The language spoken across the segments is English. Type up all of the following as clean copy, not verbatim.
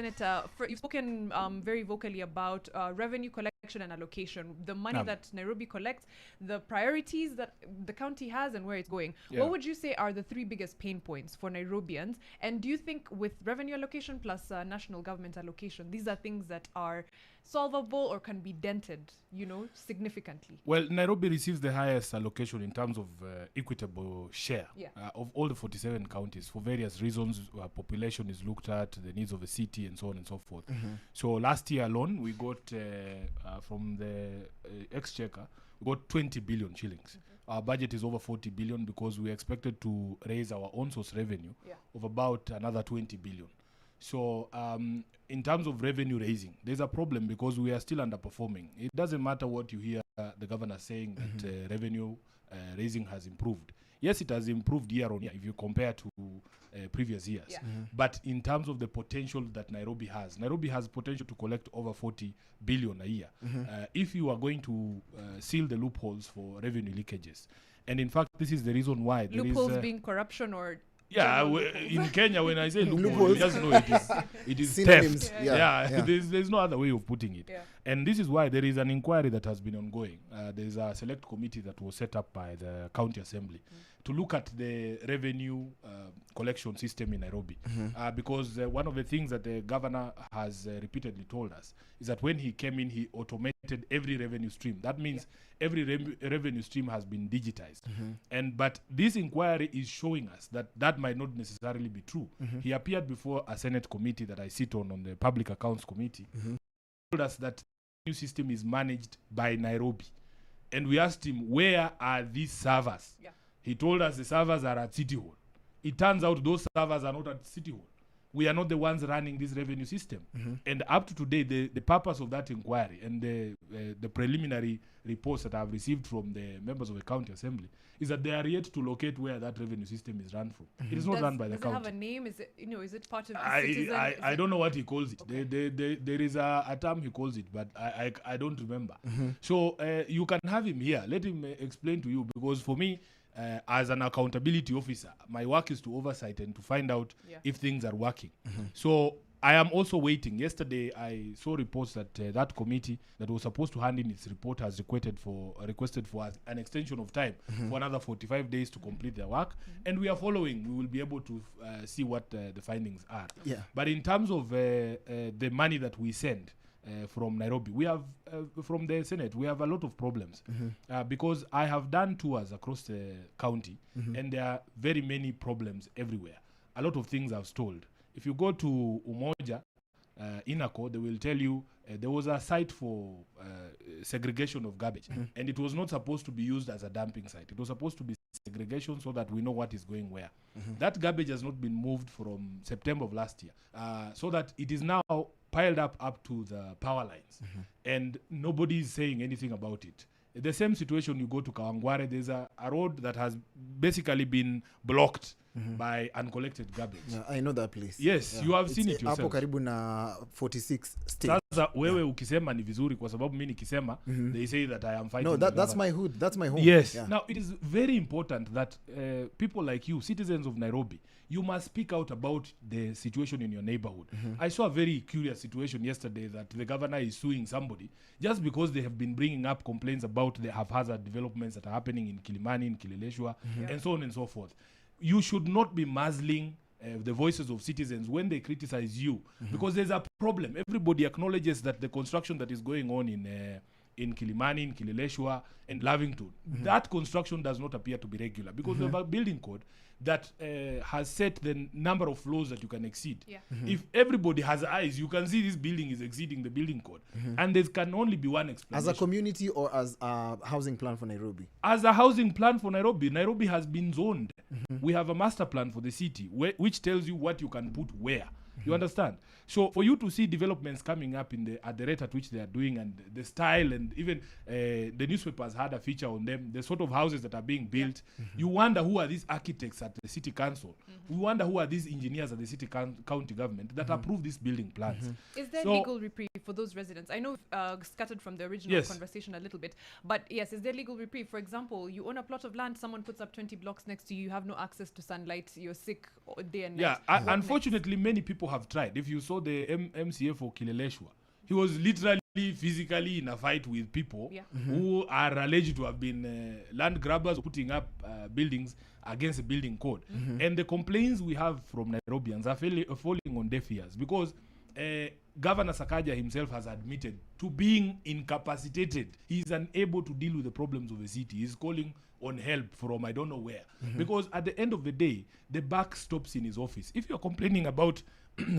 Senator, you've spoken very vocally about revenue collection and allocation, the money that Nairobi collects, the priorities that the county has and where it's going. Yeah. What would you say are the three biggest pain points for Nairobians? And do you think with revenue allocation plus national government allocation, these are things that are solvable or can be dented, significantly? Well, Nairobi receives the highest allocation in terms of equitable share of all the 47 counties for various reasons. Population is looked at, the needs of the city, and so on and so forth. So last year alone, we got from the exchequer, we got 20 billion shillings. Our budget is over 40 billion because we expected to raise our own source revenue of about another 20 billion. So in terms of revenue raising, there's a problem because we are still underperforming. It doesn't matter what you hear the governor saying that revenue raising has improved. Yes, it has improved year on year if you compare to previous years. But in terms of the potential that Nairobi has potential to collect over 40 billion a year. If you are going to seal the loopholes for revenue leakages. And in fact, this is the reason why. Loopholes being corruption or... Yeah, in Kenya, when I say loophole, you just know it is theft. There's no other way of putting it. And this is why there is an inquiry that has been ongoing. There's a select committee that was set up by the county assembly to look at the revenue collection system in Nairobi. Because one of the things that the governor has repeatedly told us is that when he came in, he automated every revenue stream. That means every revenue stream has been digitized. But this inquiry is showing us that might not necessarily be true. He appeared before a Senate committee that I sit on the Public Accounts Committee. Told us that the new system is managed by Nairobi. And we asked him, where are these servers? He told us the servers are at City Hall. It turns out those servers are not at City Hall. We are not the ones running this revenue system. And up to today, the purpose of that inquiry and the preliminary reports that I've received from the members of the county assembly is that they are yet to locate where that revenue system is run from. It is not run by the county. Does it have a name? Is it part of the citizen? I don't know what he calls it. There is a term he calls it, but I don't remember. So you can have him here. Let him explain to you, because for me, as an accountability officer, my work is to oversight and to find out if things are working. So I am also waiting. Yesterday, I saw reports that that committee that was supposed to hand in its report has requested for an extension of time for another 45 days to complete their work. And we are following. We will be able to see what the findings are. But in terms of the money that we send from Nairobi, we have from the Senate, we have a lot of problems because I have done tours across the county and there are very many problems everywhere. A lot of things I've stalled. If you go to Umoja, Inako, they will tell you there was a site for segregation of garbage and it was not supposed to be used as a dumping site. It was supposed to be segregation so that we know what is going where. That garbage has not been moved from September of last year, so that it is now piled up to the power lines and nobody is saying anything about it. The same situation, you go to Kawangware, there's a road that has basically been blocked by uncollected garbage. I know that place. Yes, you have seen it yourself. Hapo karibu na 46 state. Sasa wewe ukisema ni vizuri kwa sababu mimi nikisema they say that I am fighting. No, that's my hood. That's my home. Yes. Now it is very important that people like you, citizens of Nairobi, you must speak out about the situation in your neighborhood. I saw a very curious situation yesterday that the governor is suing somebody just because they have been bringing up complaints about the haphazard developments that are happening in Kilimani, in Kileleshwa, and so on and so forth. You should not be muzzling the voices of citizens when they criticize you, because there's a problem. Everybody acknowledges that the construction that is going on in Kilimani, in Kileleshwa, and Lavington, that construction does not appear to be regular because we have a building code that has set the number of floors that you can exceed. If everybody has eyes, you can see this building is exceeding the building code. And there can only be one explanation. As a community or as a housing plan for Nairobi? As a housing plan for Nairobi. Nairobi has been zoned. We have a master plan for the city which tells you what you can put where. You understand? So for you to see developments coming up at the rate at which they are doing, and the style, and even the newspapers had a feature on them, the sort of houses that are being built, you wonder who are these architects at the city council. You wonder who are these engineers at the city county government that approve these building plans. Is there legal reprieve for those residents? I know scattered from the original Yes. conversation a little bit, but yes, is there legal reprieve? For example, you own a plot of land, someone puts up 20 blocks next to you, you have no access to sunlight, you're sick day and night. Yeah, What next? unfortunately, many people have tried. If you saw the MCA for Kileleshwa, he was literally physically in a fight with people Yeah. who are alleged to have been land grabbers putting up buildings against the building code. And the complaints we have from Nairobians are falling on deaf ears because Governor Sakaja himself has admitted to being incapacitated. He's unable to deal with the problems of the city. He's calling on help from I don't know where. Because at the end of the day, the buck stops in his office. If you're complaining about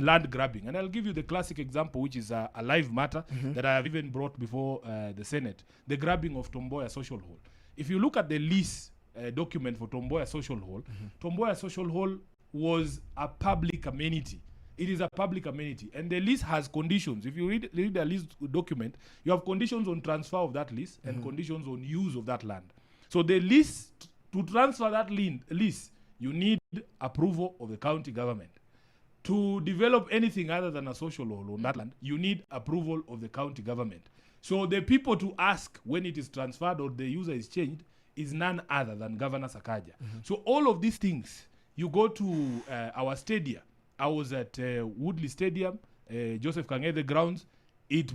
land grabbing, and I'll give you the classic example, which is a live matter that I have even brought before the Senate, the grabbing of Tomboya Social Hall. If you look at the lease document for Tomboya Social Hall, Tomboya Social Hall was a public amenity. It is a public amenity, and the lease has conditions. If you read the lease document, you have conditions on transfer of that lease and conditions on use of that land. So the lease, to transfer that lease, you need approval of the county government. To develop anything other than a social hall on that land, you need approval of the county government. So the people to ask when it is transferred or the user is changed is none other than Governor Sakaja. So all of these things, you go to our stadium. I was at Woodley Stadium, Joseph Kang'ethe grounds. It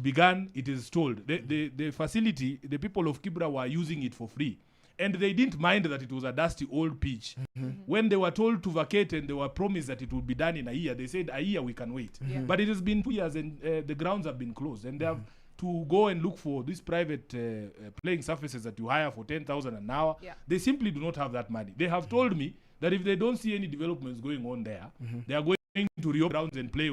is told. The facility, the people of Kibra were using it for free. And they didn't mind that it was a dusty old pitch. When they were told to vacate and they were promised that it would be done in a year, they said a year we can wait. But it has been 2 years and the grounds have been closed. And they have to go and look for these private playing surfaces that you hire for 10,000 an hour. They simply do not have that money. They have told me that if they don't see any developments going on there, they are going to reopen grounds and play on